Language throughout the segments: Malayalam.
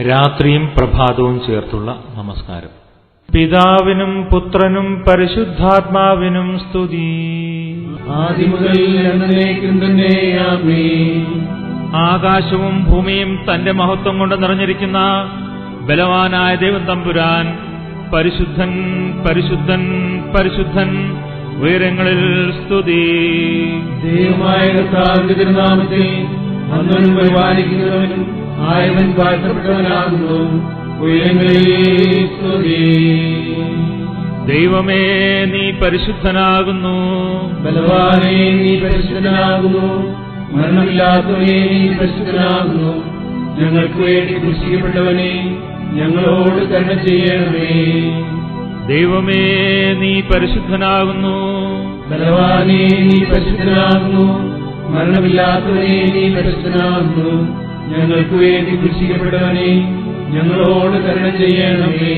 രാത്രിയും പ്രഭാതവും ചേർത്തുള്ള നമസ്കാരം. പിതാവിനും പുത്രനും പരിശുദ്ധാത്മാവിനും സ്തുതി. ആദിമുതൽ എന്നേക്കും തന്നെ ആമേൻ. ആകാശവും ഭൂമിയും തന്റെ മഹത്വം കൊണ്ട് നിറഞ്ഞിരിക്കുന്ന ബലവാനായ ദൈവം തമ്പുരാൻ പരിശുദ്ധൻ പരിശുദ്ധൻ പരിശുദ്ധൻ, ഉയരങ്ങളിൽ സ്തുതി. ദൈവമായ കർത്താവിന്റെ തിരുനാമത്തിൽ വന്നവനും പരിപാലിക്കുന്നവനും ആയവൻ വാഴ്ത്തപ്പെട്ടവനാകുന്നു. ഉയരങ്ങളിൽ സ്തുതി. ദൈവമേ, നീ പരിശുദ്ധനാകുന്നു. ബലവാനേ, നീ പരിശുദ്ധനാകുന്നു. മരണമില്ലാത്തവനെ, നീ പരിശുദ്ധനാകുന്നു. ഞങ്ങൾക്ക് വേണ്ടി ക്രൂശിക്കപ്പെട്ടവനെ, ഞങ്ങളോട് കരുണ ചെയ്യണമേ. ദൈവമേ, നീ പരിശുദ്ധനാകുന്നു. ബലവാനേ, നീ പരിശുദ്ധനാകുന്നു. മരണമില്ലാത്തവനെ, നീ പരിശുദ്ധനാകുന്നു. ഞങ്ങൾക്ക് വേണ്ടി ക്രൂശിക്കപ്പെട്ടവനെ, ഞങ്ങളോട് കരുണ ചെയ്യണമേ.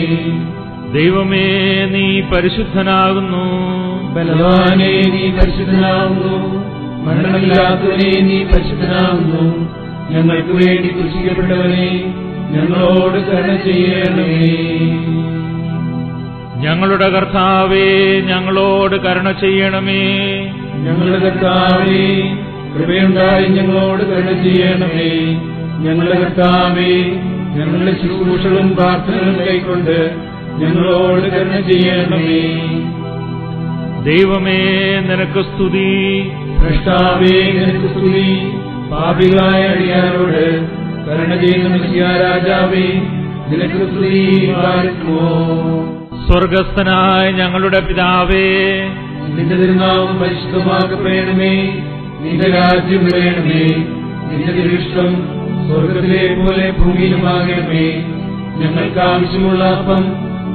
ദൈവമേ, നീ പരിശുദ്ധനാകുന്നു. ബലവാനേ, നീ പരിശുദ്ധനാകുന്നു. മരണമില്ലാത്തവനെ, നീ പരിശുദ്ധനാകുന്നു. ഞങ്ങൾക്ക് വേണ്ടി ക്രൂശിക്കപ്പെട്ടവനെ, ഞങ്ങളോട് കരുണ ചെയ്യണമേ. ഞങ്ങളുടെ കർത്താവേ, ഞങ്ങളോട് കരുണ ചെയ്യണമേ. ഞങ്ങളുടെ കർത്താവേ, കൃപയുണ്ടായി ഞങ്ങളോട് കരുണ ചെയ്യണമേ. ഞങ്ങളുടെ കർത്താവേ, ഞങ്ങളുടെ ശുശ്രൂഷകളും പ്രാർത്ഥനകളും കൈക്കൊണ്ട് ഞങ്ങളോട് കരുണ ചെയ്യണമേ. ദൈവമേ, നിനക്ക് സ്തുതി. ഭ്രഷ്ടാവേ, നിനക്ക് സ്തുതി. പാപികളായ അടിയാരോട് കരുണ ചെയ്യുന്ന മെസ്സിയ രാജാവേ, നിനക്ക് സ്തുതി. പാർക്കുമോ. സ്വർഗസ്ഥനായ ഞങ്ങളുടെ പിതാവേ, നിന്റെ തിരുനാമം പരിശുദ്ധമാക്കപ്പെടണമേ. നിന്റെ രാജ്യം വരണമേ. നിന്റെ തിരുഷ്ടം സ്വർഗത്തിലെ പോലെ ഭൂമിയിലുമാകണമേ. ഞങ്ങൾക്ക് ആവശ്യമുള്ള അപ്പം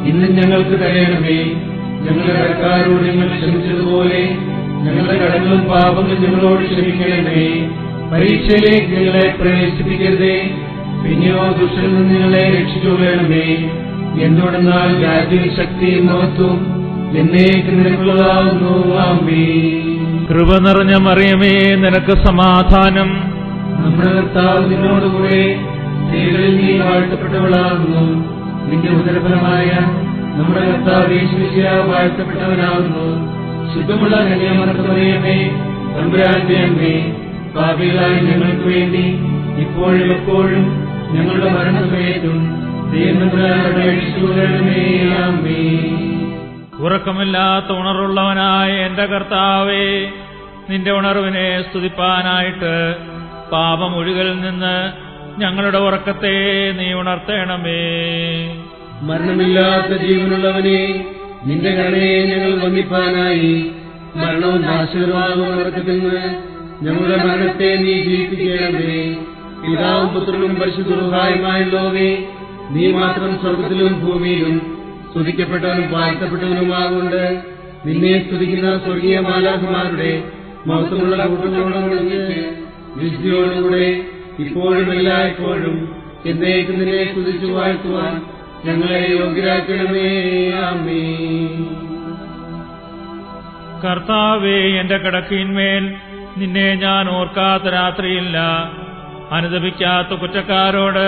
ഇന്നും ഞങ്ങൾക്ക് തരണമേ. ഞങ്ങളുടെ കടക്കാരോട് ഞങ്ങൾ ക്ഷമിച്ചതുപോലെ ഞങ്ങളുടെ കടങ്ങളും പാപങ്ങളും ഞങ്ങളോട് ക്ഷമിക്കണമേ. പരീക്ഷയിലേക്ക് ഞങ്ങളെ പ്രവേശിപ്പിക്കരുതേ, പിന്നെയോ ദുഷ്ടനിൽ നിന്ന് ഞങ്ങളെ രക്ഷിച്ചുകൊള്ളണമേ. എന്തുകൊണ്ടെന്നാൽ രാജ്യവും ശക്തിയും മഹത്വവും എന്നേക്കും നിനക്കുള്ളതാകുന്നു. ആമേൻ. കൃപ നിറഞ്ഞ മറിയമേ, നിനക്ക് സമാധാനം. നമ്മുടെ കർത്താവ് നിന്നോടുകൂടെ സ്ത്രീകളിൽ നീ വാഴ്ത്തപ്പെട്ടവളാകുന്നു. നിന്റെ ഉദരഫലമായ നമ്മുടെ കർത്താവ് യേശുമിശിഹാ വാഴ്ത്തപ്പെട്ടവനാകുന്നു. ശുദ്ധമുള്ള കന്യാമറിയമേ, തമ്പുരാന്റെ അമ്മേ, പാപികളായ ഞങ്ങൾക്ക് വേണ്ടി ഇപ്പോഴും എപ്പോഴും ഞങ്ങളുടെ മരണസമയത്തും ദൈവത്തമ്പുരാനോട് അപേക്ഷിച്ചുകൊള്ളണമേ. ആമേൻ. ഉറക്കമില്ലാത്ത ഉണർവുള്ളവനായ എന്റെ കർത്താവേ, നിന്റെ ഉണർവിനെ സ്തുതിപ്പാനായിട്ട് പാപമൊഴികളിൽ നിന്ന് ഞങ്ങളുടെ ഉറക്കത്തെ നീ ഉണർത്തണമേ. മരണമില്ലാത്ത ജീവനുള്ളവനെ, നിന്റെ കരുണയെ ഞങ്ങൾ വന്ദിപ്പാനായി മരണവും നാശകരമാകുന്ന ഉറക്കത്തിൽ നിന്ന് ഞങ്ങളുടെ മരണത്തെ നീ ജീവിപ്പിക്കണമേ. പിതാവും പുത്രനും പരിശുദ്ധരുമായുള്ളവേ, നീ മാത്രം സ്വർഗത്തിലും ഭൂമിയിലും സ്തുതിക്കപ്പെട്ടവനും വാഴ്ത്തപ്പെട്ടവനുമാകൊണ്ട് നിന്നെ സ്തുതിക്കുന്ന സ്വർഗീയ മാലാഖമാരുടെ മഹത്വമുള്ള കൂട്ടങ്ങളോടൊന്നിച്ച് വിശുദ്ധിയോടുകൂടെ ഇപ്പോഴും എല്ലായ്പ്പോഴും എന്നേക്കും നിന്നെ സ്തുതിച്ചു വാഴ്ത്തുവാൻ ഞങ്ങളെ യോഗ്യരാക്കണമേ. ആമേൻ. കർത്താവേ, എന്റെ കിടക്കയിന്മേൽ നിന്നെ ഞാൻ ഓർക്കാത്ത രാത്രിയില്ല. അനുദപിക്കാത്ത കുറ്റക്കാരോട്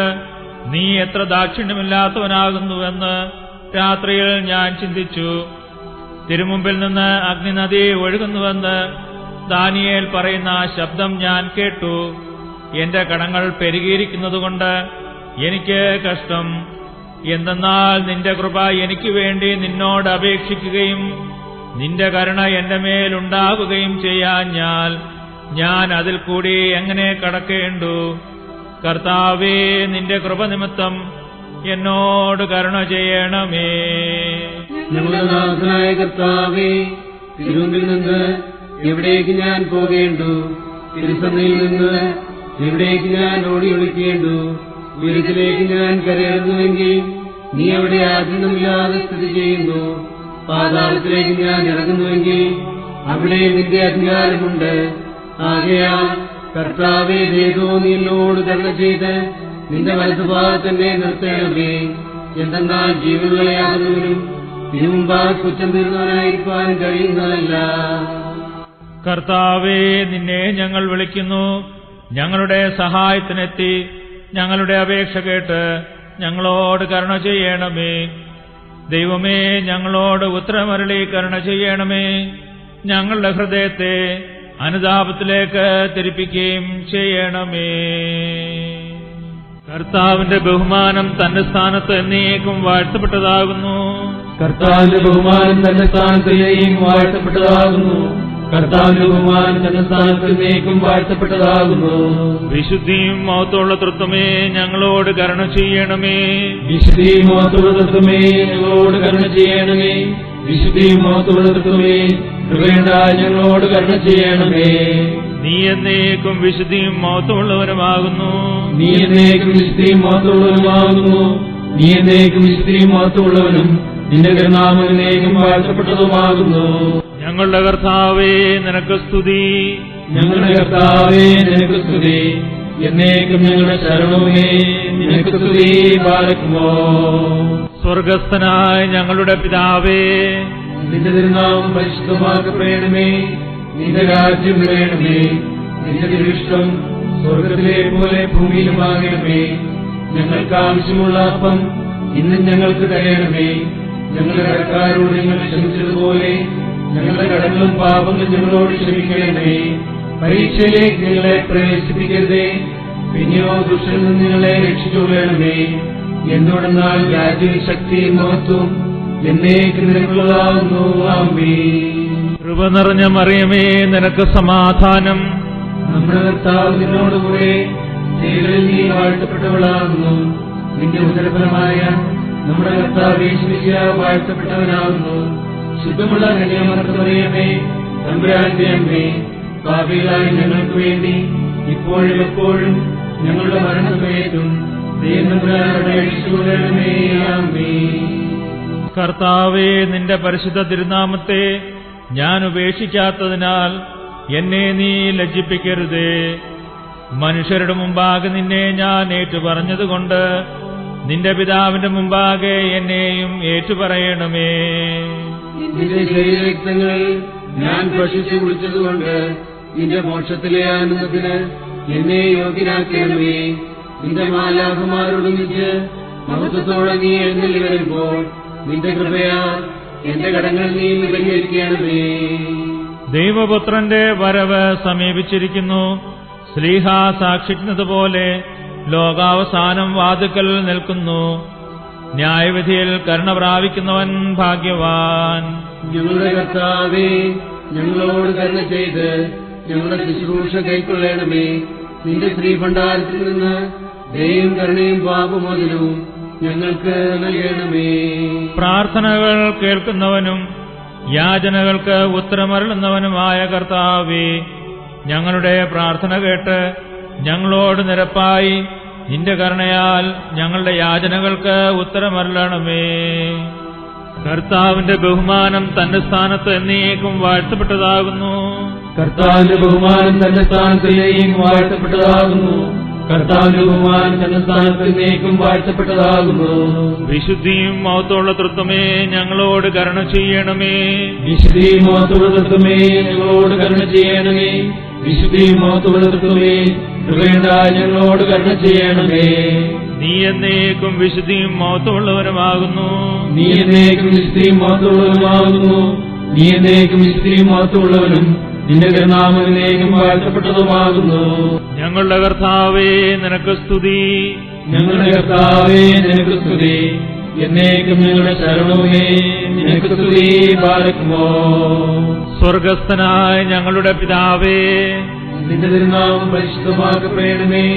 നീ എത്ര ദാക്ഷിണ്യമില്ലാത്തവനാകുന്നുവെന്ന് രാത്രിയിൽ ഞാൻ ചിന്തിച്ചു. തിരുമുമ്പിൽ നിന്ന് അഗ്നിനദി ഒഴുകുന്നുവെന്ന് ദാനിയേൽ പറയുന്ന ശബ്ദം ഞാൻ കേട്ടു. എന്റെ കടങ്ങൾ പെരുകിയിരിക്കുന്നതുകൊണ്ട് എനിക്ക് കഷ്ടം. എന്തെന്നാൽ നിന്റെ കൃപ എനിക്ക് വേണ്ടി നിന്നോട് അപേക്ഷിക്കുകയും നിന്റെ കരുണ എന്റെ മേലുണ്ടാകുകയും ചെയ്യാഞ്ഞാൽ ഞാൻ അതിൽ കൂടി എങ്ങനെ കടക്കേണ്ടു? കർത്താവേ, നിന്റെ കൃപ നിമിത്തം എന്നോട് കരുണ ചെയ്യണമേ. ഞങ്ങളുടെ നാഥനായ കർത്താവേ, തിരുമുമ്പിൽ നിന്ന് എവിടേക്ക് ഞാൻ പോകേണ്ടു? തിരുസന്നിധിയിൽ നിന്ന് എവിടേക്ക് ഞാൻ ഓടി ഒളിക്കേണ്ടു? ഉയരത്തിലേക്ക് ഞാൻ കരയറുന്നുവെങ്കിൽ നീ അവിടെ ആഗ്രഹമില്ലാതെ സ്ഥിതി ചെയ്യുന്നു. പാതാളത്തിലേക്ക് ഞാൻ ഇറങ്ങുന്നുവെങ്കിൽ അവിടെ നിന്റെ അധികാരമുണ്ട്. ആകയാൽ കർത്താവേ, ദേവോ, നീ എന്നോട് കരുണ ചെയ്ത് നിന്റെ വലതുഭാഗത്തന്നെ നിർത്തണമേ. എന്തെന്നാൽ ജീവനുള്ളയാകുന്നവനും തിരുമുമ്പാ കുറ്റം തീർന്നവനായിരിക്കാൻ കഴിയുന്നതല്ല. കർത്താവേ, നിന്നെ ഞങ്ങൾ വിളിക്കുന്നു. ഞങ്ങളുടെ സഹായത്തിനെത്തി ഞങ്ങളുടെ അപേക്ഷ കേട്ട് ഞങ്ങളോട് കരുണ ചെയ്യണമേ. ദൈവമേ, ഞങ്ങളോട് ഉത്തരമരുളി കരുണ ചെയ്യണമേ. ഞങ്ങളുടെ ഹൃദയത്തെ അനുതാപത്തിലേക്ക് തിരിപ്പിക്കുകയും ചെയ്യണമേ. കർത്താവിന്റെ ബഹുമാനം തന്റെ സ്ഥാനത്ത് എന്നേക്കും വാഴ്ത്തപ്പെട്ടതാകുന്നു. കർത്താവിന്റെ ബഹുമാനം തന്റെ സ്ഥാനത്തിലേക്കും വാഴ്ത്തപ്പെട്ടതാകുന്നു. കർത്താവിന്റെ ബഹുമാനം തന്റെ സ്ഥാനത്തിലേക്കും വാഴ്ത്തപ്പെട്ടതാകുന്നു. വിശുദ്ധിയും മഹത്വമുള്ള തൃത്വമേ, ഞങ്ങളോട് കരുണ ചെയ്യണമേ. വിശുദ്ധിയും മഹത്വമുള്ള തൃത്വമേ, ഞങ്ങളോട് കരുണ ചെയ്യണമേ. വിശുദ്ധിയും മഹത്വമുള്ള തൃത്വമേ, കൃപയുണ്ടായി ഞങ്ങളോട് കരുണ ചെയ്യണമേ. നീ എന്നേക്കും വിശുദ്ധിയും മഹത്വമുള്ളവനുമാകുന്നു. നീ എന്നേക്കും വിശുദ്ധിയും മഹത്വമുള്ളവനുമാകുന്നു. നീ എന്നേക്കും വിശുദ്ധിയും മഹത്വമുള്ളവനും നിന്റെ കരുണാമം എന്നേക്കും വാഴ്ത്തപ്പെട്ടതുമാകുന്നു. ഞങ്ങളുടെ കർത്താവേ, നിനക്ക് സ്തുതി. ഞങ്ങളുടെ കർത്താവേ, നിനക്ക് സ്തുതി. എന്നേക്കും ഞങ്ങളുടെ ശരണമേ, നിനക്ക് സ്തുതി. പാലക്കുമോ സ്വർഗസ്ഥനായ ഞങ്ങളുടെ പിതാവേ, നിന്റെ തിരുനാമം പരിശുദ്ധമാക്കപ്പെടണമേ. നിന്റെ രാജ്യം വരണമേ. നിന്റെ തിരുവിഷ്ടം സ്വർഗത്തിലെ പോലെ ഭൂമിയിലുമാകണമേ. ഞങ്ങൾക്ക് ആവശ്യമുള്ള അപ്പം ഇന്നും ഞങ്ങൾക്ക് തരണമേ. ഞങ്ങളുടെ കടക്കാരോട് ഞങ്ങൾ ക്ഷമിച്ചതുപോലെ ഞങ്ങളുടെ കടങ്ങളും പാപങ്ങളും ഞങ്ങളോട് ക്ഷമിക്കണമേ. പരീക്ഷയിലേക്ക് ഞങ്ങളെ പ്രവേശിപ്പിക്കരുതേ, പിന്നെയോ ദുഷ്ടനിൽ നിന്ന് ഞങ്ങളെ രക്ഷിച്ചുകൊള്ളണമേ. എന്തുകൊണ്ടെന്നാൽ രാജ്യവും ശക്തിയും മഹത്വം എന്നേക്കും നിനക്കുള്ളതാകുന്നു. ആമേൻ. കൃപ നിറഞ്ഞ മറിയമേ, നിനക്ക് സമാധാനം. നമ്മുടെ കർത്താവ് നിന്നോടുകൂടെ സ്ത്രീകളിൽ നീ വാഴ്ത്തപ്പെട്ടവളാകുന്നു. നിന്റെ ഉദരഫലമായ നമ്മുടെ കർത്താവ് യേശുമിശിഹാ വാഴ്ത്തപ്പെട്ടവനാകുന്നു. ശുദ്ധമുള്ള കന്യാമറിയമേ, തമ്പുരാന്റെ അമ്മേ, പാപികളായ ഞങ്ങൾക്ക് വേണ്ടി ഇപ്പോഴും എപ്പോഴും ഞങ്ങളുടെ മരണസമയത്തും ദൈവതമ്പുരാനോട് അപേക്ഷിച്ചുകൊള്ളണമേ. ആമേൻ. കർത്താവേ, നിന്റെ പരിശുദ്ധ തിരുനാമത്തെ ഞാൻ ഉപേക്ഷിക്കാത്തതിനാൽ എന്നെ നീ ലജ്ജിപ്പിക്കരുതേ. മനുഷ്യരുടെ മുമ്പാകെ നിന്നെ ഞാൻ ഏറ്റുപറഞ്ഞതുകൊണ്ട് നിന്റെ പിതാവിന്റെ മുമ്പാകെ എന്നെയും ഏറ്റുപറയണമേ. നിന്റെ ശരീരരക്തങ്ങളിൽ ഞാൻ ഭക്ഷിച്ചു കുടിച്ചതുകൊണ്ട് നിന്റെ മോക്ഷത്തിലെ ആനന്ദത്തിന് എന്നെ യോഗ്യനാക്കണമേ. നിന്റെ മാലാഖമാരോടൊന്നിച്ച് മഹത്വത്തോടെ നീ എഴുന്നള്ളി വരുമ്പോൾ നിന്റെ കൃപയാ എന്റെ കടങ്ങൾ നീ പരിഹരിക്കണമേ. ദൈവപുത്രന്റെ വരവ് സമീപിച്ചിരിക്കുന്നു. ശ്ലീഹ സാക്ഷിക്കുന്നതുപോലെ ലോകാവസാനം വാതുക്കൽ നിൽക്കുന്നു. ന്യായവിധിയിൽ കരുണ പ്രാപിക്കുന്നവൻ ഭാഗ്യവാൻ. ഞങ്ങളുടെ കർത്താവേ, ഞങ്ങളോട് കരുണ ചെയ്ത് ഞങ്ങളുടെ ശുശ്രൂഷ കൈക്കൊള്ളണമേ. നിന്റെ ശ്രീഭണ്ഡാരത്തിൽ നിന്ന് ദയയും കരുണയും പാപമോചനവും ഞങ്ങൾക്ക് നൽകണമേ. പ്രാർത്ഥനകൾ കേൾക്കുന്നവനും യാചനകൾക്ക് ഉത്തരമരുളുന്നവനുമായ കർത്താവേ, ഞങ്ങളുടെ പ്രാർത്ഥന കേട്ട് ഞങ്ങളോട് നിരപ്പായി നിന്റെ കരുണയാൽ ഞങ്ങളുടെ യാചനകൾക്ക് ഉത്തരമരുളണമേ. കർത്താവിന്റെ ബഹുമാനം തന്റെ സ്ഥാനത്ത് എന്നേക്കും വാഴ്ത്തപ്പെട്ടതാകുന്നു. കർത്താവിന്റെ ബഹുമാനം തന്റെ സ്ഥാനത്തിലേക്കും വാഴ്ത്തപ്പെട്ടതാകുന്നു. കർത്താവിന്റെ ബഹുമാനം തന്റെ സ്ഥാനത്തിലേക്കും വാഴ്ത്തപ്പെട്ടതാകുന്നു. വിശുദ്ധിയും മഹത്വമുള്ള തൃത്വമേ, ഞങ്ങളോട് കരുണ ചെയ്യണമേ. വിശുദ്ധിയും മഹത്വമുള്ള തൃത്വമേ, ഞങ്ങളോട് കരുണ ചെയ്യണമേ. വിശുദ്ധിയും മഹത്വമുള്ള തൃത്വമേ, കൃപയുണ്ടായി ഞങ്ങളോട് കരുണ ചെയ്യണമേ. നീ എന്നേക്കും വിശുദ്ധിയും മഹത്വമുള്ളവനുമാകുന്നു. നീ എന്നേക്കും വിശുദ്ധിയും മഹത്വമുള്ളവനുമാകുന്നു. നീ എന്നേക്കും വിശുദ്ധിയും മഹത്വമുള്ളവനും നിന്റെ കരുണാമം എന്നേക്കും വാഴ്ത്തപ്പെട്ടതുമാകുന്നു. ഞങ്ങളുടെ കർത്താവേ, നിനക്ക് സ്തുതി. ഞങ്ങളുടെ കർത്താവേ, നിനക്ക് സ്തുതി. എന്നേക്കും ഞങ്ങളുടെ ശരണമേ, നിനക്ക് സ്തുതി. പാലക്കുമോ സ്വർഗസ്ഥനായ ഞങ്ങളുടെ പിതാവേ, നിന്റെ തിരുനാമം പരിശുദ്ധമാക്കപ്പെടണമേ.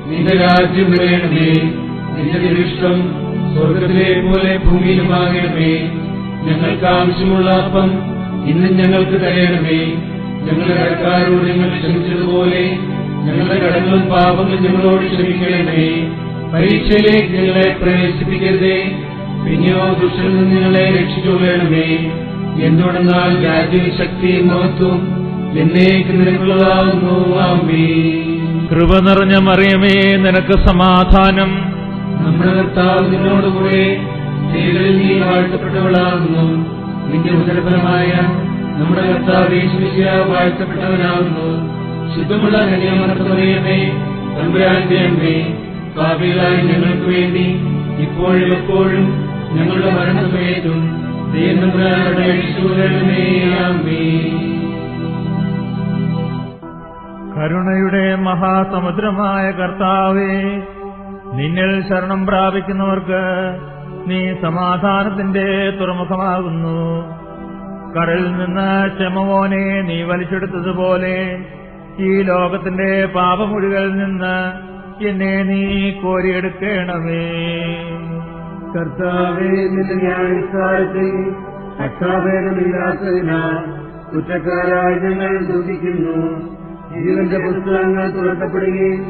നിന്റെ രാജ്യം വരണമേ. നിന്റെ തിരുവിഷ്ടം സ്വർഗത്തിലെ പോലെ ഭൂമിയിലുമാകണമേ. ഞങ്ങൾക്ക് ആവശ്യമുള്ള അപ്പം ഇന്നും ഞങ്ങൾക്ക് തരണമേ. ഞങ്ങളുടെ കടക്കാരോട് ഞങ്ങൾ ക്ഷമിച്ചതുപോലെ ഞങ്ങളുടെ കടങ്ങളും പാപങ്ങളും ഞങ്ങളോട് ക്ഷമിക്കണമേ. പരീക്ഷയിലേക്ക് ഞങ്ങളെ പ്രവേശിപ്പിക്കരുതേ, പിന്നെയോ ദുഷ്ടനിൽ നിന്ന് ഞങ്ങളെ രക്ഷിച്ചുകൊള്ളണമേ. എന്തുകൊണ്ടെന്നാൽ രാജ്യവും ശക്തിയും മഹത്വം എന്നേക്കും നിനക്കുള്ളതാകുന്നു. ആമേൻ. കൃപ നിറഞ്ഞ മറിയമേ, നിനക്ക് സമാധാനം. നമ്മുടെ കർത്താവ് നിന്നോടുകൂടെ സ്ത്രീകളിൽ നീ വാഴ്ത്തപ്പെട്ടവളാകുന്നു. നിന്റെ ഉദരഫലമായ നമ്മുടെ കർത്താവ് യേശുമിശിഹാ വാഴ്ത്തപ്പെട്ടവനാകുന്നു. ശുദ്ധമുള്ള കന്യാമറിയമേ, തമ്പുരാന്റെ അമ്മേ, പാപികളായ ഞങ്ങൾക്ക് വേണ്ടി എപ്പോഴും ഞങ്ങളുടെ മരണസമയത്തും ദൈവത്തമ്പുരാനോട് അപേക്ഷിച്ചുകൊള്ളണമേ. ആമേൻ. കരുണയുടെ മഹാസമുദ്രമായ കർത്താവേ, നിന്നിൽ ശരണം പ്രാപിക്കുന്നവർക്ക് നീ സമാധാനത്തിന്റെ തുറമുഖമാകുന്നു. കടലിൽ നിന്ന് ചെമവോനെ നീ വലിച്ചെടുത്തതുപോലെ ഈ ലോകത്തിന്റെ പാപമുഴികളിൽ നിന്ന് എന്നെ നീ കോരിയെടുക്കണമേ. കർത്താവേ, നിന്റെ ന്യായവിസ്താരത്തിൽ പക്ഷാഭേദമില്ലാത്തതിനാൽ കുറ്റക്കാരായി ഞങ്ങൾ ദുഃഖിക്കുന്നു. ജീവന്റെ പുസ്തകങ്ങൾ തുറക്കപ്പെടുകയും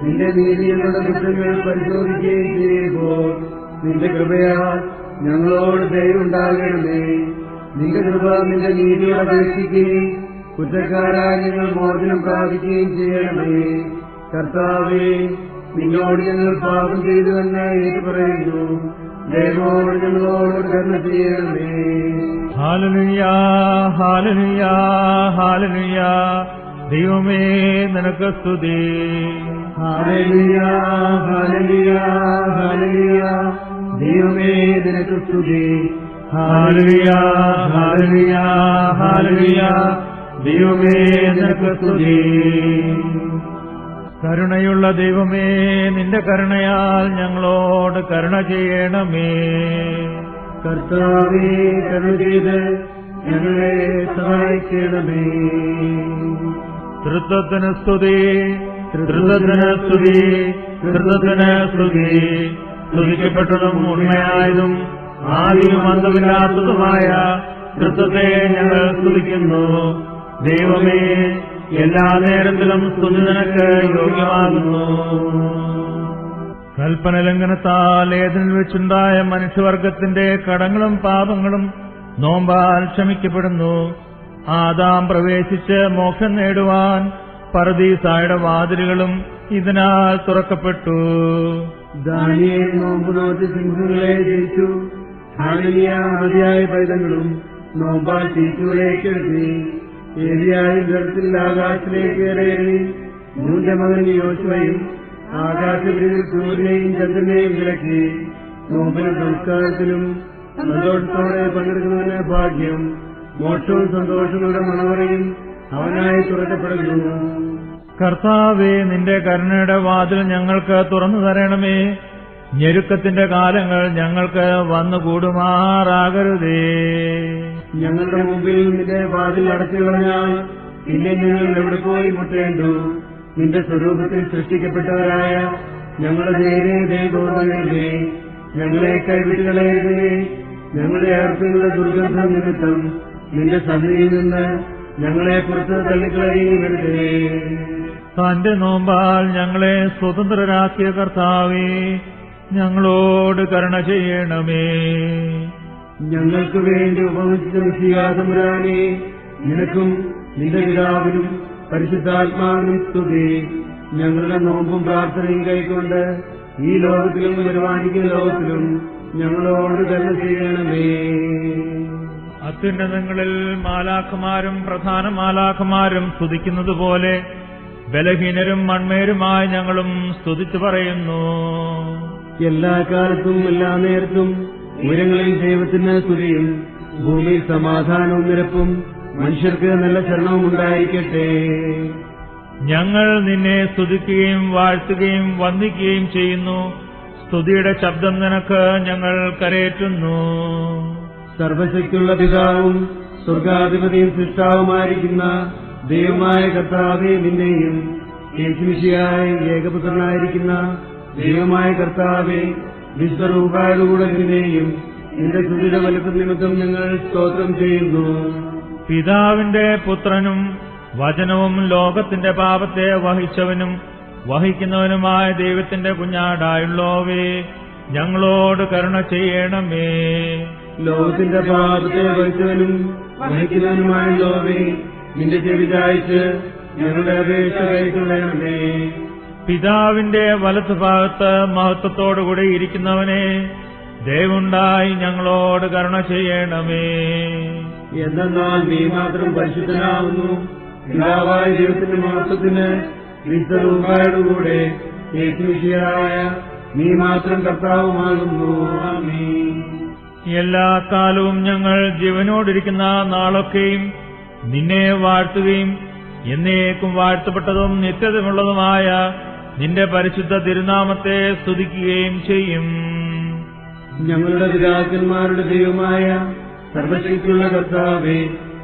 നിന്റെ നീതിയുടെ കുറ്റങ്ങൾ പരിശോധിക്കുകയും ചെയ്യുമ്പോൾ നിന്റെ കൃപയാൽ ഞങ്ങളോട് ദയവുണ്ടാകണമേ. നിന്റെ കൃപ നിന്റെ നീതിയോട് അപേക്ഷിക്കുകയും കുറ്റക്കാരായി ഞങ്ങൾ മോചനം പ്രാപിക്കുകയും ചെയ്യണമേ. കർത്താവേ, നിന്നോട് ഞങ്ങൾ പാപം ചെയ്തുവെന്ന് ഏറ്റുപറയുന്നു. ദൈവമോട് ഞങ്ങളോട് കരുണ ചെയ്യണമേ. Hallelujah, hallelujah, hallelujah. ദൈവമേ, നിനക്ക് സ്തുതി. Hallelujah, hallelujah, hallelujah. ദൈവമേ, നിനക്ക് സ്തുതി. Hallelujah, hallelujah, hallelujah. ദൈവമേ, നിനക്ക് സ്തുതി. കരുണയുള്ള ദൈവമേ, നിന്റെ കരുണയാൽ ഞങ്ങളോട് കരുണ ചെയ്യണമേ. കർത്താവേ, കരുണ ചെയ്ത് ഞങ്ങളെ സഹായിക്കണമേ. തൃത്വത്തിന് സ്തുതി, തൃത്വത്തിന് സ്തുതി, തൃത്വത്തിന് സ്തുതി. സ്തുതിക്കപ്പെട്ടതും ഉണ്മയായതും ആദിയും അന്തമില്ലാത്തതുമായ തൃത്വത്തെ ഞങ്ങൾ സ്തുതിക്കുന്നു. ദൈവമേ, എല്ലാ നേരത്തിലും സ്തുതി നിനക്ക് യോഗ്യമാകുന്നു. കൽപ്പന ലംഘനത്താൽ ഏതിനിൽ വെച്ചുണ്ടായ മനുഷ്യവർഗത്തിന്റെ കടങ്ങളും പാപങ്ങളും നോമ്പാൽ ക്ഷമിക്കപ്പെടുന്നു. ആദാം പ്രവേശിച്ച് മോക്ഷം നേടുവാൻ പറുദീസായുടെ വാതിലുകളും ഇതിനാൽ തുറക്കപ്പെട്ടു. ദാനിയേൽ നോമ്പ് നോറ്റ് സിംഹങ്ങളെ ജയിച്ചു. ഹാനിയ മതിയായ പൈതങ്ങളും നോമ്പാൽ തീറ്റുകളേക്ക് എഴുതി. ഏരിയായും ഗർത്തിൽ ആകാശത്തിലേക്ക് കയറി. മൂന്റെ മകൻ യോശുവയും ആകാശത്തിൽ സൂര്യനെയും ചന്ദ്രനെയും വിലക്കി. നോമ്പിനും സംസ്കാരത്തിലും സന്തോഷത്തോടെ പങ്കെടുക്കുന്നതിന് ഭാഗ്യം. മോക്ഷവും സന്തോഷങ്ങളുടെ മണവറയും അവനായി തുറക്കപ്പെടുന്നു. കർത്താവേ, നിന്റെ കരുണയുടെ വാതിൽ ഞങ്ങൾക്ക് തുറന്നു തരണമേ. ഞെരുക്കത്തിന്റെ കാലങ്ങൾ ഞങ്ങൾക്ക് വന്നുകൂടുമാറാകരുതേ. ഞങ്ങളുടെ മുമ്പിൽ നിന്റെ വാതിൽ അടച്ചു കളഞ്ഞാൽ പിന്നെ ഞങ്ങൾ എവിടെ പോയി മുട്ടേണ്ടു? നിന്റെ സ്വരൂപത്തിൽ സൃഷ്ടിക്കപ്പെട്ടവരായ ഞങ്ങളുടെ നേരെ ദൈവമേ, ഞങ്ങളെ കൈവിട്ടുകളയരുതേ. ഞങ്ങളുടെ അർപ്പങ്ങളുടെ ദുർഗന്ധം നിമിത്തം നിന്റെ സന്നിധിയിൽ നിന്ന് ഞങ്ങളെ പുറത്ത് തള്ളിക്കളയരുതേ. തന്റെ നോമ്പാൽ ഞങ്ങളെ സ്വതന്ത്രരാക്കിയ കർത്താവേ, ഞങ്ങളോട് കരുണ ചെയ്യണമേ. ഞങ്ങൾക്ക് വേണ്ടി ഉപവസിച്ച മിശിഹാതമ്പുരാനെ, നിനക്കും നിന്റെ പിതാവിനും പരിശുദ്ധാത്മാവിനും സ്തുതി. ഞങ്ങളുടെ നോമ്പും പ്രാർത്ഥനയും കൈക്കൊണ്ട് ഈ ലോകത്തിലും വരുവാനിക്കുന്ന ലോകത്തിലും ഞങ്ങളോട് കരുണ ചെയ്യണമേ. അത്യുന്നതങ്ങളിൽ മാലാഖമാരും പ്രധാന മാലാഖമാരും സ്തുതിക്കുന്നത് പോലെ ബലഹീനരും മൺമേരുമായി ഞങ്ങളും സ്തുതിച്ചു പറയുന്നു. എല്ലാ കാലത്തും എല്ലാ നേരത്തും ഉയരങ്ങളിൽ ദൈവത്തിന് സ്തുതിയും ഭൂമിയിൽ സമാധാനവും നിരപ്പും മനുഷ്യർക്ക് നല്ല ശരണവും ഉണ്ടായിരിക്കട്ടെ. ഞങ്ങൾ നിന്നെ സ്തുതിക്കുകയും വാഴ്ത്തുകയും വന്ദിക്കുകയും ചെയ്യുന്നു. സ്തുതിയുടെ ശബ്ദം നിനക്ക് ഞങ്ങൾ കരയേറ്റുന്നു. സർവശക്തിയുള്ള പിതാവും സ്വർഗാധിപതിയും സൃഷ്ടാവുമായിരിക്കുന്ന ദൈവമായ കർത്താവേ, നിന്നെയും യേശുമിശിഹായി ഏകപുത്രനായിരിക്കുന്ന ദൈവമായ കർത്താവേ, വിശ്വരൂപായോടുകൂടെ നിന്നെയും നിന്റെ സ്തുതിയുടെ വലുപ്പം നിമിത്തം ഞങ്ങൾ സ്തോത്രം ചെയ്യുന്നു. പിതാവിന്റെ പുത്രനും വചനവും ലോകത്തിന്റെ പാപത്തെ വഹിച്ചവനും വഹിക്കുന്നവനുമായ ദൈവത്തിന്റെ കുഞ്ഞാടായുള്ളോവേ, ഞങ്ങളോട് കരുണ ചെയ്യണമേ. ലോകത്തിന്റെ പാപത്തെ വഹിച്ചവനും വഹിക്കുന്നവനുമായുള്ളോവേ, നിന്റെ ചെവി ചായ്ച്ച് ഞങ്ങളുടെ അപേക്ഷ കൈക്കൊള്ളണമേ. പിതാവിന്റെ വലത്തുഭാഗത്ത് മഹത്വത്തോടുകൂടി ഇരിക്കുന്നവനെ, ദയവുണ്ടായി ഞങ്ങളോട് കരുണ ചെയ്യണമേ. എന്തെന്നാൽ നീ മാത്രം പരിശുദ്ധനാവുന്നു. പിതാവായ ദൈവത്തിന്റെ മഹത്വത്തിന് വിശ്വരൂപായോടുകൂടെ യേശുമിശിഹായ നീ മാത്രം കർത്താവുമാകുന്നു. ആമേൻ. എല്ലാ കാലവും ഞങ്ങൾ ജീവനോടിരിക്കുന്ന നാളൊക്കെയും നിന്നെ വാഴ്ത്തുകയും എന്നേക്കും വാഴ്ത്തപ്പെട്ടതും നിത്യതയുള്ളതുമായ നിന്റെ പരിശുദ്ധ തിരുനാമത്തെ സ്തുതിക്കുകയും ചെയ്യും. ഞങ്ങളുടെ പിതാക്കന്മാരുടെ ദൈവമായ സർവശക്തിയുള്ള കർത്താവേ,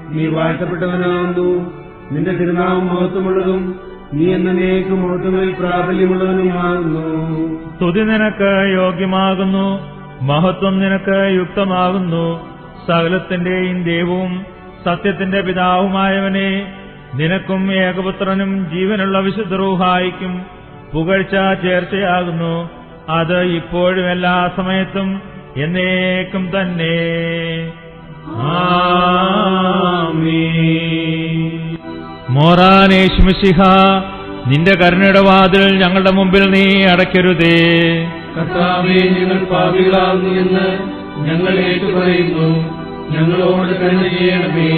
നീ വാഴ്ത്തപ്പെട്ടവനാകുന്നു. നിന്റെ തിരുനാമം മഹത്വമുള്ളതും നീ എന്നേക്കും മഹത്വങ്ങളിൽ പ്രാബല്യമുള്ളവനുമാകുന്നു. സ്തുതി നിനക്ക് യോഗ്യമാകുന്നു, മഹത്വം നിനക്ക് യുക്തമാകുന്നു. സകലത്തിന്റെയും ദൈവവും സത്യത്തിന്റെ പിതാവുമായവനെ, നിനക്കും ഏകപുത്രനും ജീവനുള്ള വിശുദ്ധ റൂഹായിക്കും പുകഴ്ച ചേർച്ചയാകുന്നു. അത് ഇപ്പോഴും എല്ലാ സമയത്തും എന്നേക്കും തന്നെ. മോറാനേശ്മിശിഹ, നിന്റെ കരുണയുടെ വാതിൽ ഞങ്ങളുടെ മുമ്പിൽ നീ അടയ്ക്കരുതേ. കർത്താവേ, ഞങ്ങൾ പാപികളാകുന്നു എന്ന് ഞങ്ങൾ ഏറ്റുപറയുന്നു. ഞങ്ങളോട് കരുണ ചെയ്യണമേ.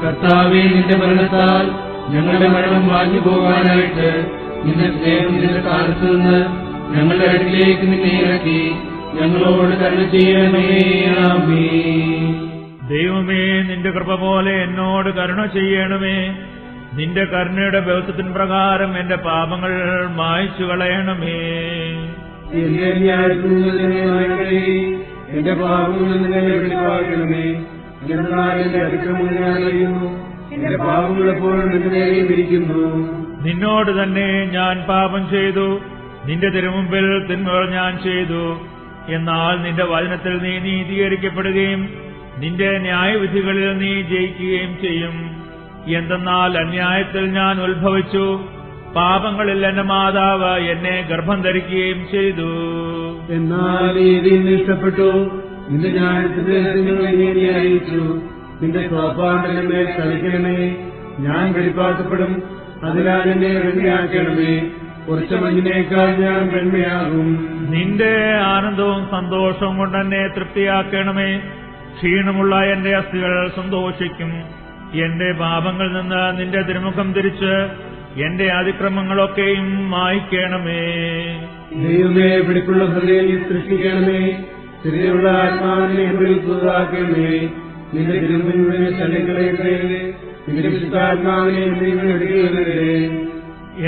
കർത്താവേ, നിന്റെ മരണത്താൽ ഞങ്ങളുടെ മരണം മാഞ്ഞു പോകാനായിട്ട് നിന്റെ സ്നേഹം നിന്റെ കാലത്ത് നിന്ന് ഞങ്ങളുടെ അടുക്കിലേക്ക് നിന്നെ ഇറക്കി ഞങ്ങളോട് കരുണ ചെയ്യണമേ. ആമേൻ. ദൈവമേ, നിന്റെ കൃപ പോലെ എന്നോട് കരുണ ചെയ്യണമേ. നിന്റെ കരുണയുടെ ബഹുത്വത്തിൻ പ്രകാരം എന്റെ പാപങ്ങൾ മായ്ച്ചു കളയണമേ. എന്റെ ന്യായത്തിനുള്ളതിനെ എന്റെ പാപങ്ങളിൽ നിന്നെ വെളിവാക്കണമേ. എന്നാൽ എന്റെ അതിക്രമങ്ങൾ ഞാൻ അറിയുന്നു. എന്റെ പാപങ്ങൾ എപ്പോഴും എന്റെ നേരെയും ഇരിക്കുന്നു. നിന്നോട് തന്നെ ഞാൻ പാപം ചെയ്തു, നിന്റെ തിരുമുമ്പിൽ തിന്മകൾ ഞാൻ ചെയ്തു. എന്നാൽ നിന്റെ വചനത്തിൽ നീ നീതീകരിക്കപ്പെടുകയും നിന്റെ ന്യായവിധികളിൽ നീ ജയിക്കുകയും ചെയ്യും. എന്തെന്നാൽ അന്യായത്തിൽ ഞാൻ ഉത്ഭവിച്ചു, പാപങ്ങളിൽ എന്റെ മാതാവ് എന്നെ ഗർഭം ധരിക്കുകയും ചെയ്തു. എന്നാൽ നീതിയിൽ ഇഷ്ടപ്പെട്ടു, നിന്റെ ന്യായത്തിന്റെ നീ അറിയിച്ചു. നിന്റെ സ്വാഭാവിക മേൽ കളിക്കണമേ. ഞാൻ വെളിപ്പാക്കപ്പെടും, അതിനാൽ എന്നെ വെണ്മയാക്കണമേ. കുറച്ച മഞ്ഞിനേക്കാൾ ഞാൻ വെണ്മയാകും. നിന്റെ ആനന്ദവും സന്തോഷവും കൊണ്ട് എന്നെ തൃപ്തിയാക്കണമേ. ക്ഷീണമുള്ള എന്റെ അസ്ഥികൾ സന്തോഷിക്കും. എന്റെ പാപങ്ങളിൽ നിന്ന് നിന്റെ തിരുമുഖം തിരിച്ച് എന്റെ അതിക്രമങ്ങളൊക്കെയും മായ്ക്കണമേ. ദൈവമേ, വെടിപ്പുള്ള ഹൃദയം സൃഷ്ടിക്കണമേ. സ്ഥിരതയുള്ള ആത്മാവിനെ എന്നിൽ പുതുതാക്കണമേ. നിന്റെ തിരുമുമ്പിനെ തള്ളിക്കളയട്ടെ. നിന്റെ വിശുദ്ധാത്മാവിനെ എന്നിൽ എടുക്കരുതേ.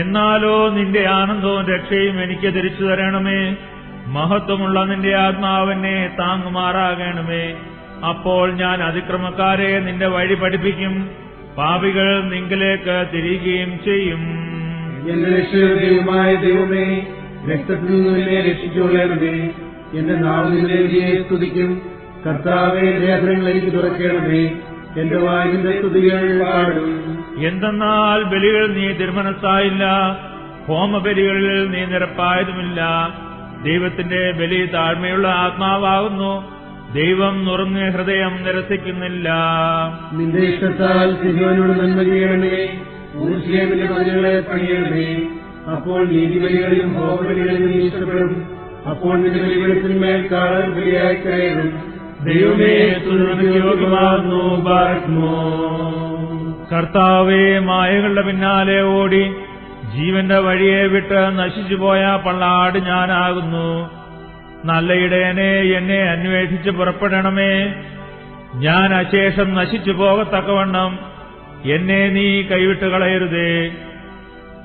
എന്നാലോ നിന്റെ ആനന്ദവും രക്ഷയും എനിക്ക് തിരിച്ചു തരണമേ. മഹത്വമുള്ള നിന്റെ ആത്മാവിനെ താങ്ങുമാറാകണമേ. അപ്പോൾ ഞാൻ അതിക്രമക്കാരെ നിന്റെ വഴി പഠിപ്പിക്കും, പാപികൾ നിങ്കിലേക്ക് തിരികുകയും ചെയ്യും. എന്റെ രക്ഷകമായ ദൈവമേ, രക്തത്തിൽ നിന്ന് എന്നെ രക്ഷിച്ചുകൊള്ളണമേ. എന്റെ നാവിനെ സ്തുതിക്കും. കർത്താവേ, ലേഖനങ്ങൾ എനിക്ക് തുറക്കണമേ. എന്റെ വായിന്റെ സ്തുതികൾ പാടും. എന്തെന്നാൽ ബലികൾ നീ തിരുമനസ്സായില്ല, ഹോമബലികളിൽ നീ നിരപ്പായതുമില്ല. ദൈവത്തിന്റെ ബലി താഴ്മയുള്ള ആത്മാവാകുന്നു. ദൈവം നുറുങ്ങിയ ഹൃദയം നിരസിക്കുന്നില്ല. നിന്റെ ഇഷ്ടത്താൽ സിഹിയോനോട് നന്മ ചെയ്യണമേ. ഊർജ്ജേമിന്റെ പതികളെ പണിയണമേ. അപ്പോൾ നീതിബലികളിലും ഹോമബലികളിലും നീ ഇഷ്ടപ്പെടും. അപ്പോൾ നിന്റെ ബലികളിന്മേൽ കാളൻ ബലിയായി കയറും. ദൈവമേ, യോഗ്യമാകുന്നു. ബാരക്മോ. കർത്താവേ, മായകളുടെ പിന്നാലെ ഓടി ജീവന്റെ വഴിയെ വിട്ട് നശിച്ചുപോയ പള്ളാട് ഞാനാകുന്നു. നല്ല ഇടയനെ എന്നെ അന്വേഷിച്ച് പുറപ്പെടണമേ. ഞാൻ അശേഷം നശിച്ചു പോകത്തക്കവണ്ണം എന്നെ നീ കൈവിട്ട് കളയരുതേ.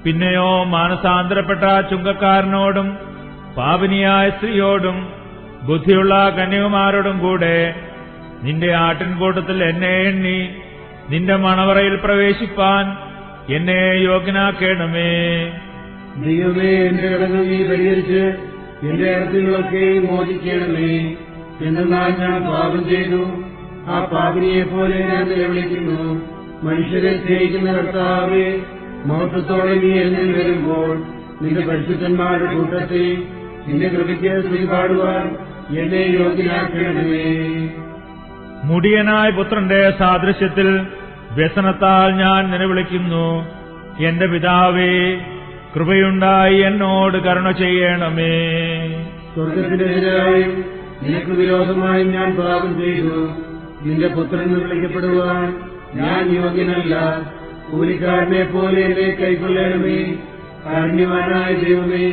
പിന്നെയോ മാനസാന്തരപ്പെട്ട ചുങ്കക്കാരനോടും പാപിനിയായ സ്ത്രീയോടും ബുദ്ധിയുള്ള കന്യകുമാരോടും കൂടെ നിന്റെ ആട്ടിൻകൂട്ടത്തിൽ എന്നെ എണ്ണി നിന്റെ മണവറയിൽ പ്രവേശിപ്പാൻ എന്നെ യോഗ്യനാക്കണമേ. ദൈവമേ, എന്റെ കടങ്ങൾ നീ പരിഹരിച്ച് എന്റെ ഇടത്തിലൊക്കെ മോചിക്കണമേ. എന്നാൽ ഞാൻ പാപം ചെയ്തു, ആ പാപിനിയെപ്പോലെ ഞാൻ നിലവിളിക്കുന്നു. മനുഷ്യരെ സ്നേഹിക്കുന്ന കർത്താവേ, മഹത്വത്തോടെ നീ എന്നിൽ വരുമ്പോൾ നിന്റെ പരിശുദ്ധന്മാരുടെ കൂട്ടത്തിൽ നിന്റെ കൃപയ്ക്ക് സ്തുതി പാടുവാൻ എന്നെ യോഗ്യനാക്കണമേ. മുടിയനായ പുത്രന്റെ സാദൃശ്യത്തിൽ വ്യസനത്താൽ ഞാൻ നിലവിളിക്കുന്നു. എന്റെ പിതാവേ, കൃപയുണ്ടായി എന്നോട് കരുണ ചെയ്യണമേ. സ്വർഗത്തിനെതിരായും നിനക്ക് വിരോധമായും ഞാൻ പാപം ചെയ്തു. നിന്റെ പുത്രൻ വിളിക്കപ്പെടുവാൻ ഞാൻ യോഗ്യനല്ല. കൂലിക്കാരനെ പോലെ എന്നെ കൈക്കൊള്ളണമേ. കാരുണ്യവാനായ ദൈവമേ,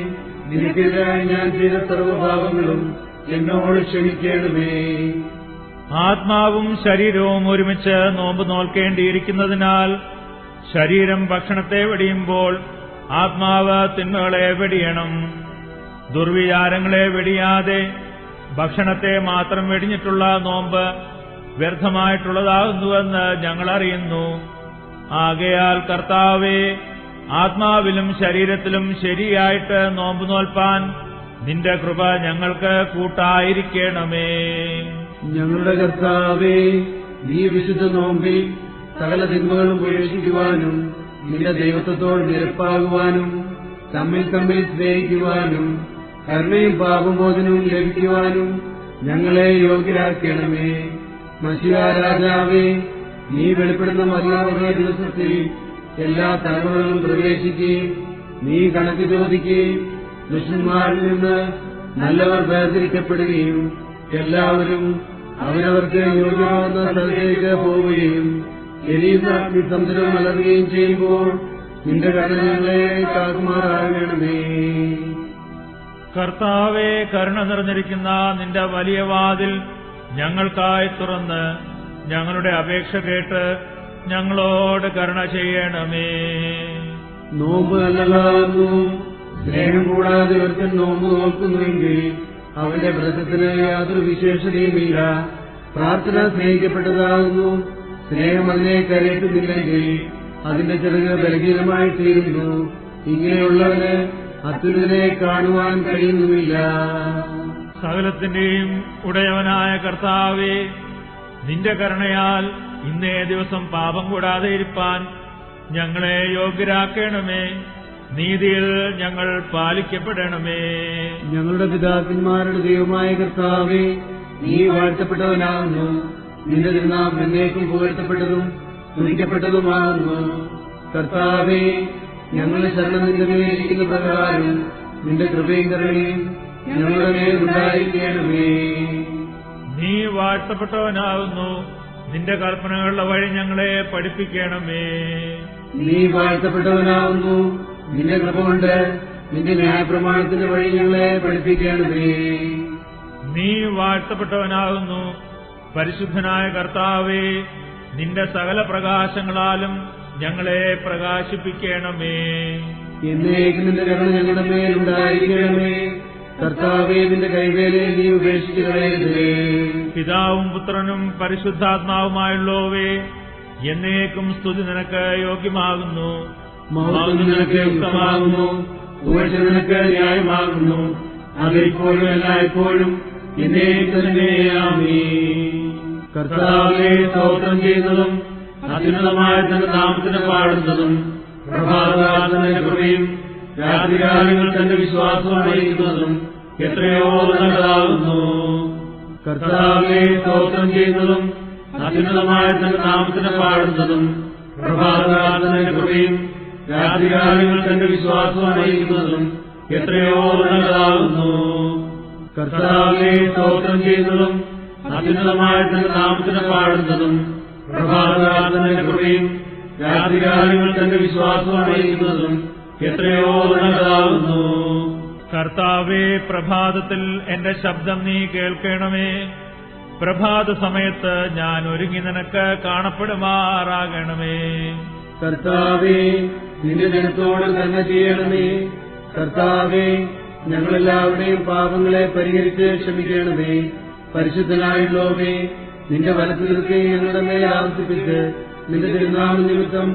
നിനക്കെതിരായി ഞാൻ ചെയ്ത സർവ്വഭാവങ്ങളും എന്നോട് ക്ഷമിക്കണമേ. ആത്മാവും ശരീരവും ഒരുമിച്ച് നോമ്പ് നോൽക്കേണ്ടിയിരിക്കുന്നതിനാൽ ശരീരം ഭക്ഷണത്തെ വെടിയുമ്പോൾ ആത്മാവ് തിന്മകളെ വെടിയണം. ദുർവിചാരങ്ങളെ വെടിയാതെ ഭക്ഷണത്തെ മാത്രം വെടിഞ്ഞിട്ടുള്ള നോമ്പ് വ്യർത്ഥമായിട്ടുള്ളതാകുന്നുവെന്ന് ഞങ്ങൾ അറിയുന്നു. ആകയാൽ കർത്താവേ, ആത്മാവിലും ശരീരത്തിലും ശരിയായിട്ട് നോമ്പ് നോൽപ്പാൻ നിന്റെ കൃപ ഞങ്ങൾക്ക് കൂട്ടായിരിക്കണമേ. ഞങ്ങളുടെ കർത്താവേ, നീ വിശുദ്ധ നോമ്പിൽ സകല തിന്മകളും ഉപേക്ഷിക്കുവാനും നിന്റെ ദൈവത്വത്തോട് നിരപ്പാകുവാനും തമ്മിൽ തമ്മിൽ സ്നേഹിക്കുവാനും കരുണയും പാപമോചനവും ലഭിക്കുവാനും ഞങ്ങളെ യോഗ്യരാക്കണമേ. മശിഹാ രാജാവേ, നീ വെളിപ്പെടുന്ന മറിയാവുന്ന ദിവസത്തിൽ എല്ലാ തലമുറകളും പ്രവേശിക്കുകയും നീ കണക്ക് ചോദിക്കുകയും ദുഷ്ടന്മാരിൽ നിന്ന് നല്ലവർ വേർതിരിക്കപ്പെടുകയും എല്ലാവരും അവരവർക്ക് യോഗ്യമാവുന്ന സ്ഥലത്തേക്ക് പോവുകയും എരിയുന്ന അഗ്നിസമുദ്രം വളരുകയും ചെയ്യുമ്പോൾ നിന്റെ കരുണ ഞങ്ങളെ കാക്കുമാറാകണമേ. കർത്താവേ, കരുണ നിറഞ്ഞിരിക്കുന്ന നിന്റെ വലിയ വാതിൽ ഞങ്ങൾക്കായി തുറന്ന് ഞങ്ങളുടെ അപേക്ഷ കേട്ട് ഞങ്ങളോട് കരുണ ചെയ്യണമേ. നോമ്പ് നല്ലതാകുന്നു. സ്നേഹം കൂടാതെ ഒരുത്തൻ നോമ്പ് നോക്കുന്നുവെങ്കിൽ അവന്റെ വ്രതത്തിന് യാതൊരു വിശേഷതയുമില്ല. പ്രാർത്ഥന സ്നേഹിക്കപ്പെട്ടതാകുന്നു. സ്നേഹം അതിനെ കരയറ്റുന്നില്ലെങ്കിൽ അതിന്റെ ചിറക് ബലഹീനമായി തീരുന്നു. ഇങ്ങനെയുള്ളവന് അത്യുന്നതനെ കാണുവാൻ കഴിയുന്നുമില്ല. സകലത്തിന്റെയും ഉടയവനായ കർത്താവേ, നിന്റെ കരുണയാൽ ഇന്നേ ദിവസം പാപം കൂടാതെ ഇരിപ്പാൻ ഞങ്ങളെ യോഗ്യരാക്കണമേ. നീതിയിൽ ഞങ്ങൾ പാലിക്കപ്പെടണമേ. ഞങ്ങളുടെ പിതാക്കന്മാരുടെ ദൈവമായ കർത്താവേ, നീ വാഴ്ത്തപ്പെട്ടവനാകുന്നു. നിന്റെ തിരുനാമം എന്നേക്കും പുകഴ്ത്തപ്പെട്ടതും സ്തുതിക്കപ്പെട്ടതുമാകുന്നു. കർത്താവേ, ഞങ്ങളുടെ ശരണം നിന്റെ മേലിരിക്കുന്ന പ്രകാരം നിന്റെ കൃപയും കരുണയും ഞങ്ങളുടെ മേലുണ്ടായിരിക്കണമേ. നീ വാഴ്ത്തപ്പെട്ടവനാകുന്നു. നിന്റെ കൽപ്പനകളുടെ വഴി ഞങ്ങളെ പഠിപ്പിക്കണമേ. നീ വാഴ്ത്തപ്പെട്ടവനാകുന്നു. നിന്റെ കൃപ കൊണ്ട് നിന്റെ ന്യായപ്രമാണത്തിന്റെ വഴി ഞങ്ങളെ പഠിപ്പിക്കണമേ. നീ വാഴ്ത്തപ്പെട്ടവനാകുന്നു. പരിശുദ്ധനായ കർത്താവേ, നിന്റെ സകല പ്രകാശങ്ങളാലും ഞങ്ങളെ പ്രകാശിപ്പിക്കണമേ. എന്നേക്കും നിന്റെ കരുണ ഞങ്ങളുടെ മേലുണ്ടായിരിക്കണമേ. കർത്താവേ, നിന്റെ കൈവേലയെ നീ ഉപേക്ഷിക്കരുതേ. പിതാവും പുത്രനും പരിശുദ്ധാത്മാവുമായുള്ളവേ, എന്നേക്കും സ്തുതി നിനക്ക് യോഗ്യമാകുന്നു. മഹത്വം നിനക്ക് യുക്തമാകുന്നു. പുകഴ്ച നിനക്ക് ന്യായമാകുന്നു. അതിപ്പോഴും എല്ലായ്പ്പോഴും എന്നേക്കും തന്നെ ആമേൻ. കർത്താവേ, സ്തോത്രം ചെയ്യുന്നതും അത്യുന്നതമായ തന്റെ നാമത്തിന് പാടുന്നതും പ്രഭാതകാലം തന്റെ കൃപയും രാത്രികാലങ്ങൾ തന്റെ വിശ്വാസവും അറിയിക്കുന്നതും എത്രയോ നല്ലതാകുന്നു. കർത്താവേ, സ്തോത്രം ചെയ്യുന്നതും അത്യുന്നതമായ തന്റെ നാമത്തിന് പാടുന്നതും പ്രഭാതകാലം തന്റെ കൃപയും രാത്രികാലങ്ങൾ തന്റെ വിശ്വാസവും അറിയിക്കുന്നതും എത്രയോ നല്ലതാകുന്നു. കർത്താവേ, സ്തോത്രം ചെയ്യുന്നതും അത്യുന്നതമായ തന്റെ നാമത്തിന് പാടുന്നതും പ്രഭാതകാലം തന്റെ കൃപയും രാത്രികാലങ്ങൾ തന്റെ വിശ്വാസവും അറിയിക്കുന്നതും എത്രയോ നല്ലതാകുന്നു. കർത്താവേ, പ്രഭാതത്തിൽ എന്റെ ശബ്ദം നീ കേൾക്കണമേ. പ്രഭാത സമയത്ത് ഞാൻ ഒരുങ്ങി നിനക്ക് കാണപ്പെടുമാറാകണമേ. കർത്താവേ, നിന്റെ ജനത്തോട് തന്നെ ചെയ്യണമേ. കർത്താവേ, ഞങ്ങളെല്ലാവരുടെയും പാപങ്ങളെ പരിഹരിച്ച് ക്ഷമിക്കണമേ. പരിശുദ്ധനായുള്ളവേ, നിന്റെ വലത്തുനിൽക്കെ ഞങ്ങളുടെ മേൽ ആവർത്തിപ്പിച്ച് നിന്റെ തിരുനാമ നിമിത്തം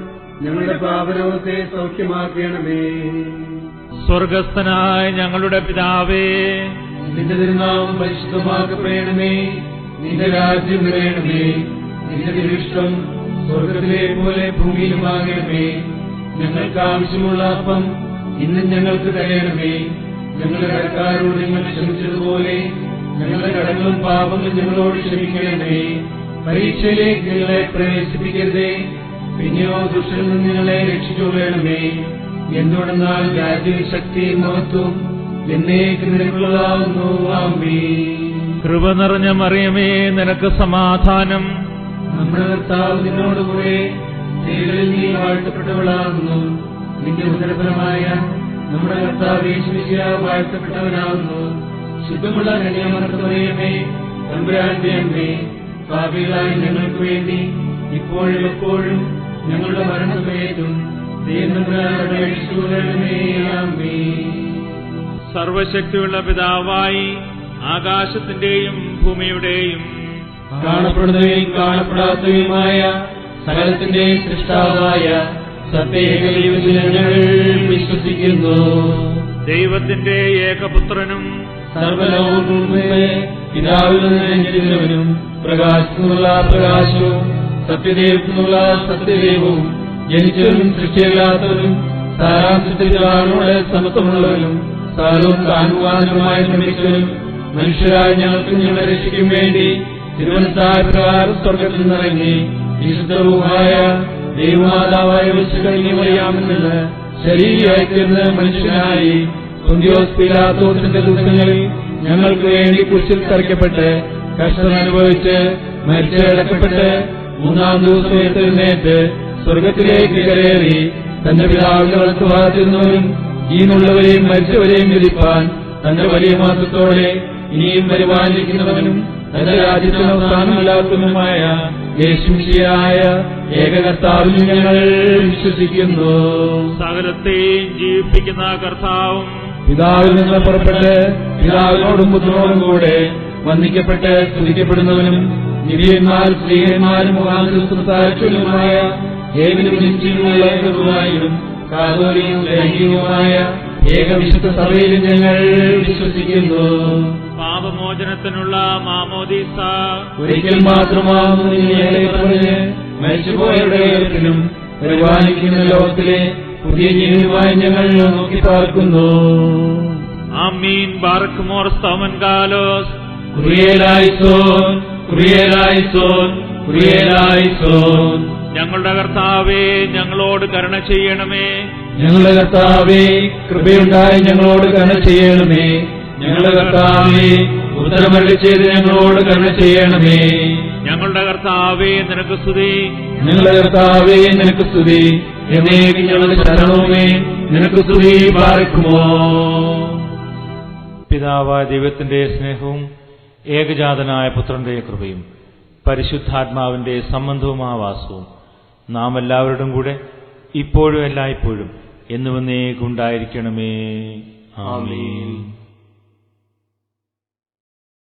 ഞങ്ങളുടെ പാപരോഗത്തെ സൗഖ്യമാക്കണമേ. സ്വർഗസ്ഥനായ ഞങ്ങളുടെ പിതാവേ, നിന്റെ തിരുനാമം പരിശുദ്ധമാക്കപ്പെടണമേ. നിന്റെ രാജ്യം വരണമേ. നിന്റെ തിരുഷ്ടം സ്വർഗത്തിലെ പോലെ ഭൂമിയിലുമാകണമേ. ഞങ്ങൾക്ക് ആവശ്യമുള്ള അപ്പം ഇന്നും ഞങ്ങൾക്ക് തരണമേ. ഞങ്ങളുടെ കടക്കാരോട് ഞങ്ങൾ ക്ഷമിച്ചതുപോലെ ഞങ്ങളുടെ കടങ്ങളും പാപങ്ങളും ഞങ്ങളോട് ക്ഷമിക്കണമേ. പരീക്ഷയിലേക്ക് ഞങ്ങളെ പ്രവേശിപ്പിക്കരുതേ, പിന്നെയോ ദുഷ്ടനിൽ നിന്ന് ഞങ്ങളെ രക്ഷിച്ചുകൊള്ളണമേ. എന്തുകൊണ്ടെന്നാൽ രാജ്യവും ശക്തിയും മഹത്വവും എന്നേക്കും നിനക്കുള്ളതാകുന്നു. ആമേൻ. കൃപ നിറഞ്ഞ മറിയമേ, നിനക്ക് സമാധാനം. നമ്മുടെ കർത്താവ് നിന്നോടുകൂടെ സ്ത്രീകളിൽ നീ വാഴ്ത്തപ്പെട്ടവളാകുന്നു. നിന്റെ ഉദരഫലമായ നമ്മുടെ കർത്താവേ യേശുമിശിഹാ വാഴ്ത്തപ്പെട്ടവനാകുന്നു. ശുദ്ധമുള്ള കന്യാമറിയമേ, തമ്പുരാന്റെ അമ്മേ, പാപികളായ ഞങ്ങൾക്ക് വേണ്ടി ഇപ്പോഴും എപ്പോഴും ഞങ്ങളുടെ മരണസമയത്തും ദൈവത്തമ്പുരാനോട് അപേക്ഷിച്ചുകൊള്ളണമേ. ആമേൻ. സർവശക്തിയുള്ള പിതാവായി ആകാശത്തിന്റെയും ഭൂമിയുടെയും കാണപ്പെടുന്നവയും കാണപ്പെടാത്തവയുമായ സകലത്തിന്റെ സൃഷ്ടാവായ സത്യേക ദൈവത്തിൽ ഞങ്ങൾ വിശ്വസിക്കുന്നു. ദൈവത്തിന്റെ ഏകപുത്രനും സർവലോകങ്ങൾക്കും മുമ്പേ പിതാവിൽ നിന്ന് ജനിച്ചവനും പ്രകാശത്തിനുള്ള പ്രകാശവും സത്യദൈവത്തിനുള്ള സത്യദൈവവും ജനിച്ചവനും സൃഷ്ടിയല്ലാത്തവനും സാരാംശത്തിൽ പിതാവിനോട് സമത്വമുള്ളവനും സകലവും താനുവാനുമായി നിർമ്മിച്ചവനും മനുഷ്യരായ ഞങ്ങൾക്കും ഞങ്ങളെ രക്ഷിക്കും വേണ്ടി തിരുവനന്തപുര പ്രകാരം സ്വർഗത്തിൽ നിന്നിറങ്ങി വിശുദ്ധവുമായ ദൈവമാതാവായ വിശുദ്ധമറിയാമെന്നത് ശരീരമായി തീർന്ന് മനുഷ്യനായി പൊന്തിയോസ് പീലാത്തോസിന്റെ ദിവസങ്ങളിൽ ഞങ്ങൾക്ക് വേണ്ടി കുരിശിൽ തറയ്ക്കപ്പെട്ട് കഷ്ടം അനുഭവിച്ച് മരിച്ച് അടക്കപ്പെട്ട് മൂന്നാം ദിവസം ഉയർത്തെഴുന്നേറ്റ് സ്വർഗത്തിലേക്ക് കയറി തന്റെ പിതാവിന്റെ വലത്തുഭാഗത്തിരുന്നവരും ഈനുള്ളവരെയും മരിച്ചവരെയും വിധിപ്പാൻ തന്റെ വലിയ മാസത്തോടെ ഇനിയും വരുവാനിരിക്കുന്നവനും തന്റെ രാജ്യത്തിന് അവസാനമില്ലാത്തവനുമായ യേശുമിശിഹായ ഏകകർത്താവിൽ ഞങ്ങൾ വിശ്വസിക്കുന്നു. സകലത്തെയും ജീവിപ്പിക്കുന്ന കർത്താവും പിതാവിൽ നിന്ന് പുറപ്പെട്ട് പിതാവിനോടും പുത്രനോടും കൂടെ വന്ദിക്കപ്പെട്ട് സ്തുതിക്കപ്പെടുന്നവനും നിബിയന്മാർ സ്ത്രീയന്മാരും മുഖാന്തരം സംസാരിച്ചവനുമായ ഏകനും നിശ്ചയമുള്ള ഗുരുവായും കാതോലിയും ലൈംഗികവുമായ ഏകവിശുദ്ധ സഭയിൽ ഞങ്ങൾ വിശ്വസിക്കുന്നു. പാപമോചനത്തിനുള്ള മാമോദീസ ഒരിക്കൽ മാത്രമാകുന്നു ഞങ്ങളെ പറഞ്ഞ് മരിച്ചുപോയവരുടെ ഉയർപ്പിനും പരിപാലിക്കുന്ന ലോകത്തിലെ പുതിയ ജീവിതമായി ഞങ്ങൾ നോക്കി പാർക്കുന്നു. ആമീൻ. Barack more സ്തവൻ കാലോസ് കുറിയേലായിസോൻ കുറിയേലായിസോൻ കുറിയേലായിസോൻ. ഞങ്ങളുടെ കർത്താവേ, ഞങ്ങളോട് കരുണ ചെയ്യണമേ. ഞങ്ങളുടെ കർത്താവേ, കൃപയുണ്ടായി ഞങ്ങളോട് കരുണ ചെയ്യണമേ. ഞങ്ങളുടെ കർത്താവേ, ഉത്തരമരുളി ചെയ്ത് ഞങ്ങളോട് കരുണ ചെയ്യണമേ. ഞങ്ങളുടെ കർത്താവേ, നിനക്ക് സ്തുതി. ഞങ്ങളുടെ കർത്താവേ, നിനക്ക് സ്തുതി. എന്നേക്കും ഞങ്ങളുടെ ശരണവുമേ, നിനക്ക് സ്തുതി. പാർക്കുമോ. പിതാവായ ദൈവത്തിന്റെ സ്നേഹവും ഏകജാതനായ പുത്രന്റെ കൃപയും പരിശുദ്ധാത്മാവിന്റെ സംബന്ധവുമാവാസവും നാം എല്ലാവരുടെയും കൂടെ ഇപ്പോഴും എല്ലായ്പ്പോഴും എന്നുവന്നേക്കുണ്ടായിരിക്കണമേ. ആമേൻ.